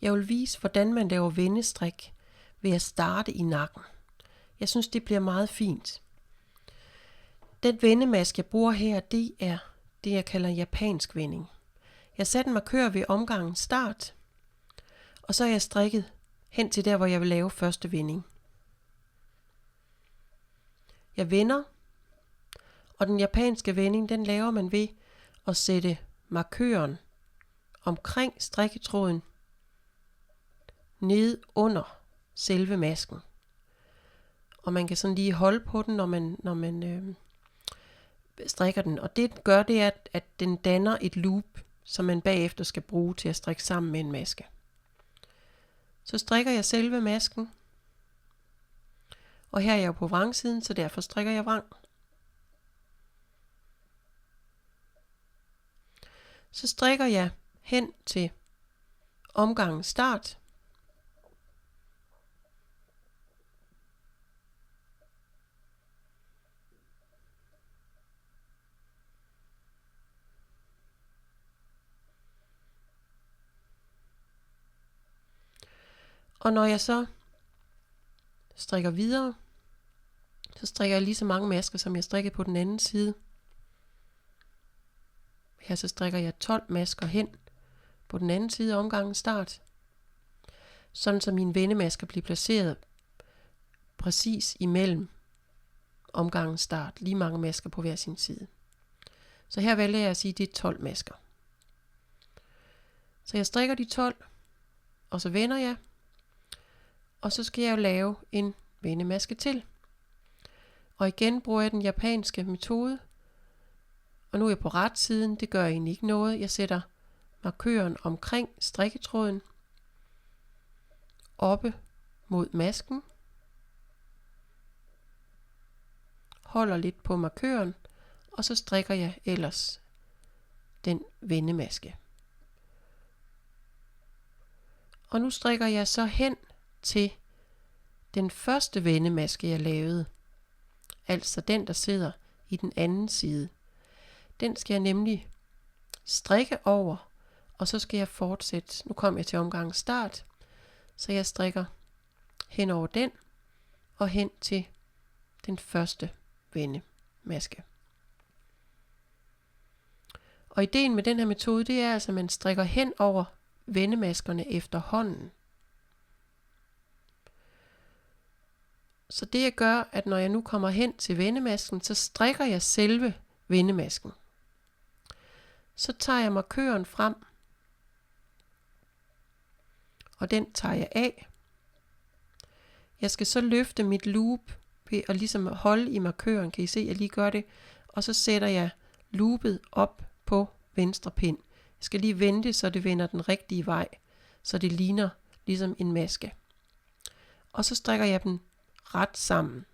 Jeg vil vise, hvordan man laver vendestrik ved at starte i nakken. Jeg synes, det bliver meget fint. Den vendemaske, jeg bruger her, det er det, jeg kalder japansk vending. Jeg satte en markør ved omgangen start, og så er jeg strikket hen til der, hvor jeg vil lave første vending. Jeg vender, og den japanske vending, den laver man ved at sætte markøren omkring strikketråden ned under selve masken. Og man kan sådan lige holde på den, når man strikker den. Og det gør det, at den danner et loop, som man bagefter skal bruge til at strikke sammen med en maske. Så strikker jeg selve masken. Og her er jeg jo på vrangsiden, så derfor strikker jeg vrang. Så strikker jeg hen til omgangen start. Og når jeg så strikker videre, så strikker jeg lige så mange masker, som jeg strikkede på den anden side. Her så strikker jeg 12 masker hen på den anden side af omgangen start. Sådan så mine vendemasker bliver placeret præcis imellem omgangen start. Lige mange masker på hver sin side. Så her vælger jeg at sige, at det er 12 masker. Så jeg strikker de 12, og så vender jeg. Og så skal jeg jo lave en vendemaske til. Og igen bruger jeg den japanske metode. Og nu er jeg på ret siden, det gør egentlig ikke noget. Jeg sætter markøren omkring strikketråden oppe mod masken. Holder lidt på markøren, og så strikker jeg ellers den vendemaske. Og nu strikker jeg så hen til den første vendemaske, jeg lavede. Altså den, der sidder i den anden side. Den skal jeg nemlig strikke over, og så skal jeg fortsætte. Nu kommer jeg til omgangen start, så jeg strikker hen over den, og hen til den første vendemaske. Og ideen med den her metode, det er altså, at man strikker hen over vendemaskerne efterhånden. Så det jeg gør, at når jeg nu kommer hen til vendemasken, så strikker jeg selve vendemasken. Så tager jeg markøren frem, og den tager jeg af. Jeg skal så løfte mit loop ved at ligesom holde i markøren. Kan I se, at jeg lige gør det? Og så sætter jeg loopet op på venstre pind. Jeg skal lige vente, så det vender den rigtige vej, så det ligner ligesom en maske. Og så strikker jeg den ret sammen.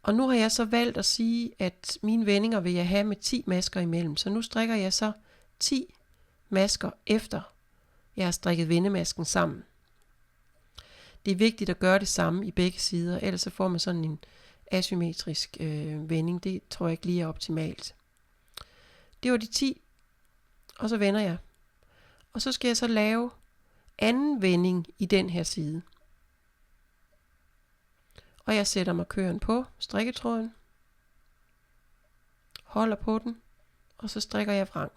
Og nu har jeg så valgt at sige, at mine vendinger vil jeg have med 10 masker imellem. Så nu strikker jeg så 10 masker efter jeg har strikket vendemasken sammen. Det er vigtigt at gøre det samme i begge sider, ellers så får man sådan en asymmetrisk vending. Det tror jeg ikke lige er optimalt. Det var de 10, og så vender jeg. Og så skal jeg så lave anden vending i den her side. Og jeg sætter markøren på strikketråden, holder på den, og så strikker jeg vrang.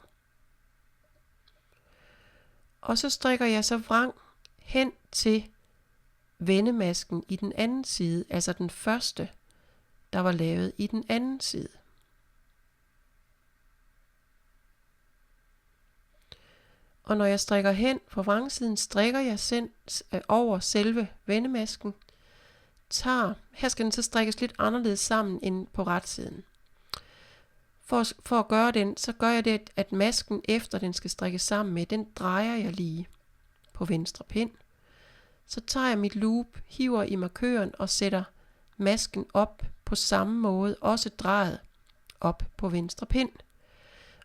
Og så strikker jeg så vrang hen til vendemasken i den anden side, altså den første, der var lavet i den anden side. Og når jeg strikker hen på vrangsiden, strikker jeg over selve vendemasken. Her skal den så strikkes lidt anderledes sammen end på retsiden. For at gøre den, så gør jeg det, at masken efter den skal strikkes sammen med, den drejer jeg lige på venstre pind. Så tager jeg mit loop, hiver i markøren og sætter masken op på samme måde, også drejet op på venstre pind.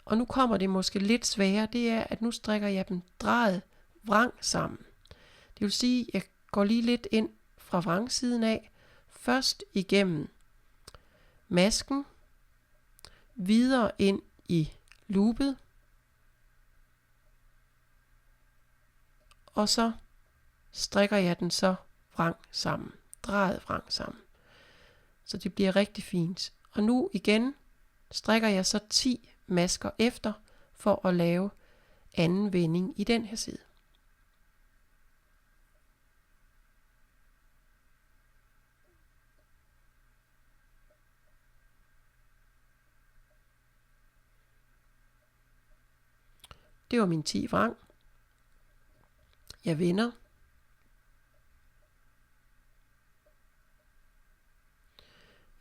Og nu kommer det måske lidt sværere, det er, at nu strikker jeg dem drejet vrang sammen. Det vil sige, at jeg går lige lidt ind fra vrangsiden af, først igennem masken, videre ind i loopet, og så strikker jeg den så vrang sammen, drejet vrang sammen, så det bliver rigtig fint. Og nu igen strikker jeg så 10 masker efter, for at lave anden vending i den her side. Det var min 10 vrang. Jeg vender.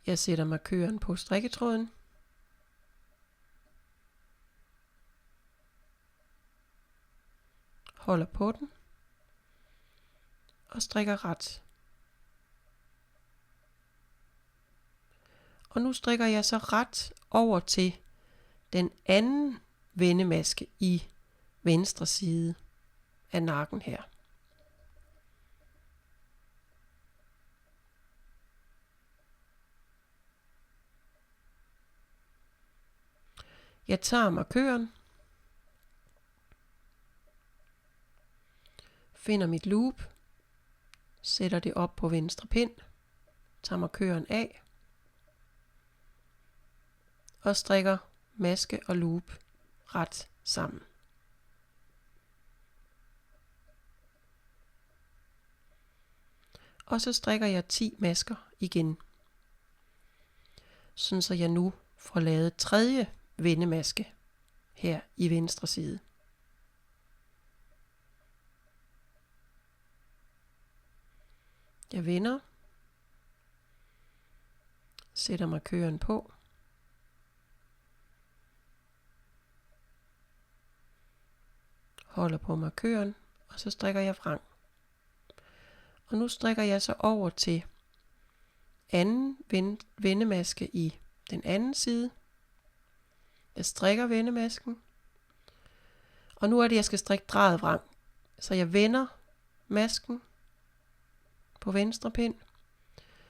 Jeg sætter markøren på strikketråden. Holder på den. Og strikker ret. Og nu strikker jeg så ret over til den anden vendemaske i venstre side af nakken her. Jeg tager markøren, finder mit loop, sætter det op på venstre pind, tager markøren af og strikker maske og loop ret sammen. Og så strikker jeg 10 masker igen, sådan så jeg nu får lavet tredje vendemaske her i venstre side. Jeg vender, sætter markøren på, holder på markøren, og så strikker jeg vrang. Og nu strikker jeg så over til anden vendemaske i den anden side. Jeg strikker vendemasken, og nu er det, jeg skal strikke drejet vrang. Så jeg vender masken på venstre pind,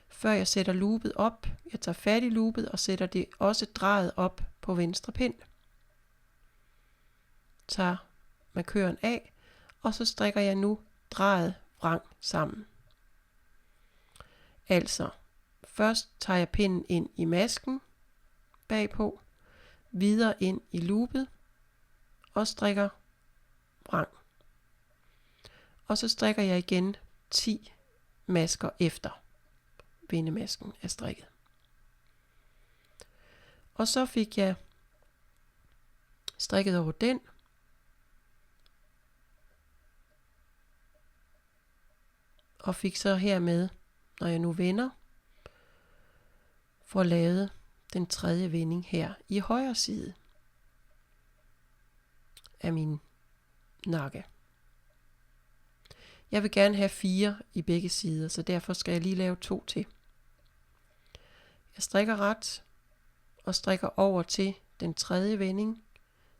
før jeg sætter loopet op. Jeg tager fat i loopet og sætter det også drejet op på venstre pind. Tager markøren af, og så strikker jeg nu drejet vrang sammen. Altså, først tager jeg pinden ind i masken bagpå, videre ind i loopet og strikker vrang. Og så strikker jeg igen 10 masker efter vendemasken er strikket. Og så fik jeg strikket over den, og fik så hermed, når jeg nu vender, får lavet den tredje vending her i højre side af min nakke. Jeg vil gerne have 4 i begge sider, så derfor skal jeg lige lave 2 til. Jeg strikker ret og strikker over til den tredje vending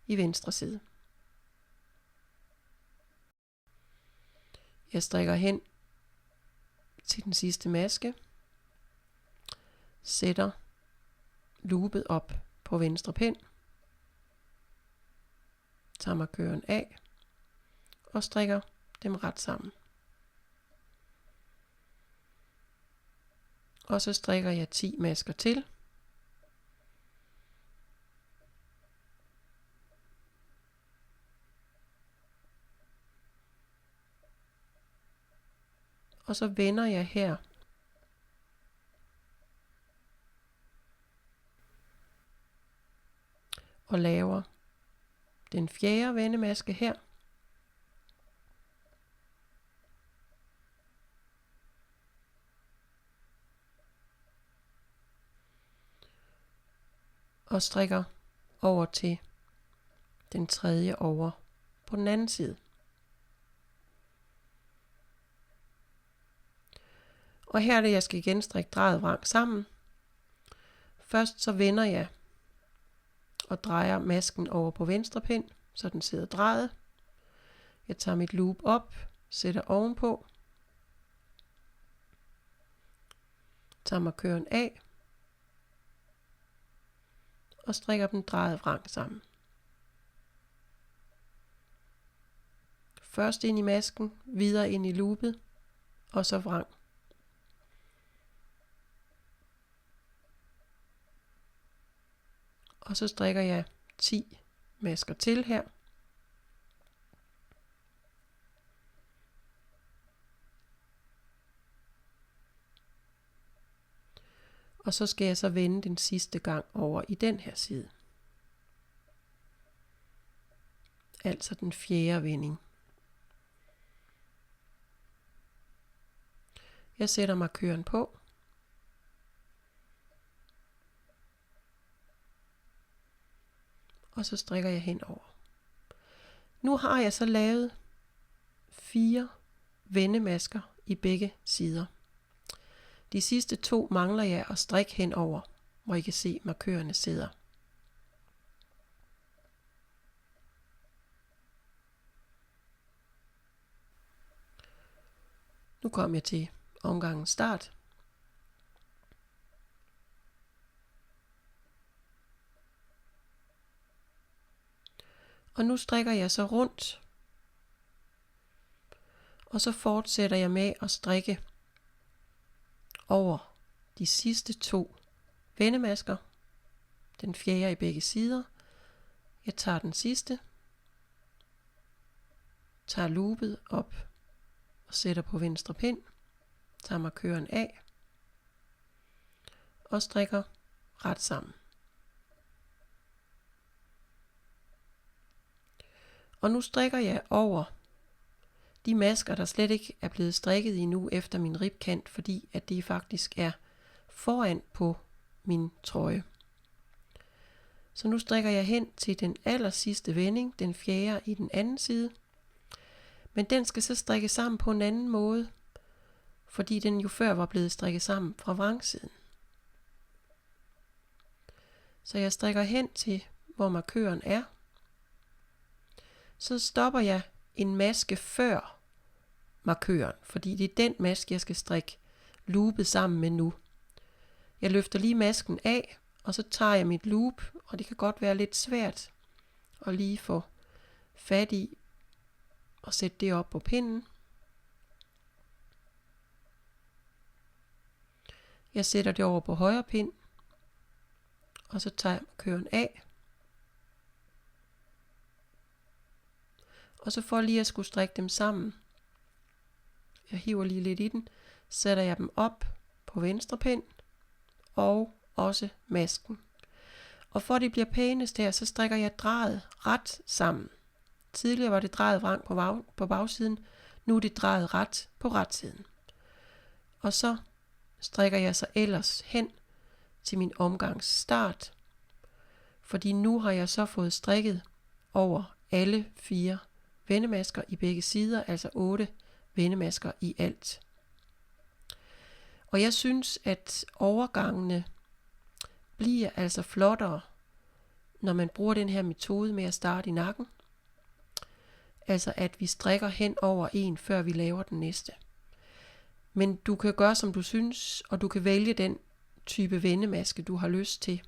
i venstre side. Jeg strikker hen til den sidste maske, sætter loopet op på venstre pind, tager markøren af og strikker dem ret sammen. Og så strikker jeg 10 masker til. Og så vender jeg her og laver den fjerde vendemaske her. Og strikker over til den tredje over på den anden side. Og her er det, jeg skal igen strikke drejet vrang sammen. Først så vender jeg og drejer masken over på venstre pind, så den sidder drejet. Jeg tager mit loop op, sætter ovenpå, tager markøren af og strikker den drejet vrang sammen. Først ind i masken, videre ind i loopet, og så vrang. Og så strikker jeg 10 masker til her. Og så skal jeg så vende den sidste gang over i den her side. Altså den fjerde vending. Jeg sætter markøren på. Og så strikker jeg henover. Nu har jeg så lavet 4 vendemasker i begge sider. De sidste 2 mangler jeg at strikke henover, hvor I kan se markørerne sidder. Nu kommer jeg til omgangens start. Og nu strikker jeg så rundt, og så fortsætter jeg med at strikke over de sidste 2 vendemasker, den fjerde i begge sider. Jeg tager den sidste, tager loopet op og sætter på venstre pind, tager markøren af og strikker ret sammen. Og nu strikker jeg over de masker, der slet ikke er blevet strikket endnu efter min ribkant, fordi at det faktisk er foran på min trøje. Så nu strikker jeg hen til den aller sidste vending, den fjerde i den anden side. Men den skal så strikkes sammen på en anden måde, fordi den jo før var blevet strikket sammen fra vrangsiden. Så jeg strikker hen til, hvor markøren er. Så stopper jeg en maske før markøren, fordi det er den maske, jeg skal strikke loopet sammen med nu. Jeg løfter lige masken af, og så tager jeg mit loop, og det kan godt være lidt svært at lige få fat i og sætte det op på pinden. Jeg sætter det over på højre pind, og så tager jeg markøren af. Og så for lige at skulle strikke dem sammen, jeg hiver lige lidt i den, sætter jeg dem op på venstre pind og også masken. Og for at det bliver pænest her, så strikker jeg drejet ret sammen. Tidligere var det drejet vrang på bagsiden, nu er det drejet ret på retsiden. Og så strikker jeg så ellers hen til min omgangs start, fordi nu har jeg så fået strikket over alle 4 vendemasker i begge sider, altså 8 vendemasker i alt. Og jeg synes, at overgangene bliver altså flottere, når man bruger den her metode med at starte i nakken. Altså at vi strikker hen over en, før vi laver den næste. Men du kan gøre som du synes, og du kan vælge den type vendemaske du har lyst til.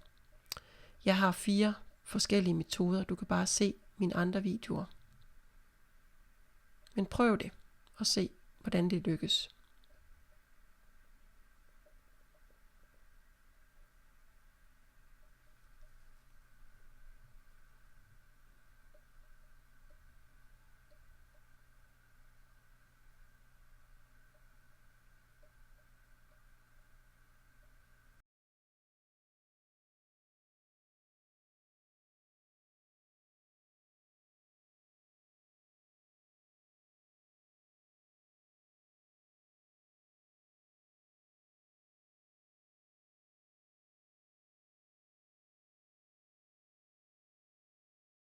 Jeg har 4 forskellige metoder, du kan bare se mine andre videoer. Men prøv det og se hvordan det lykkes.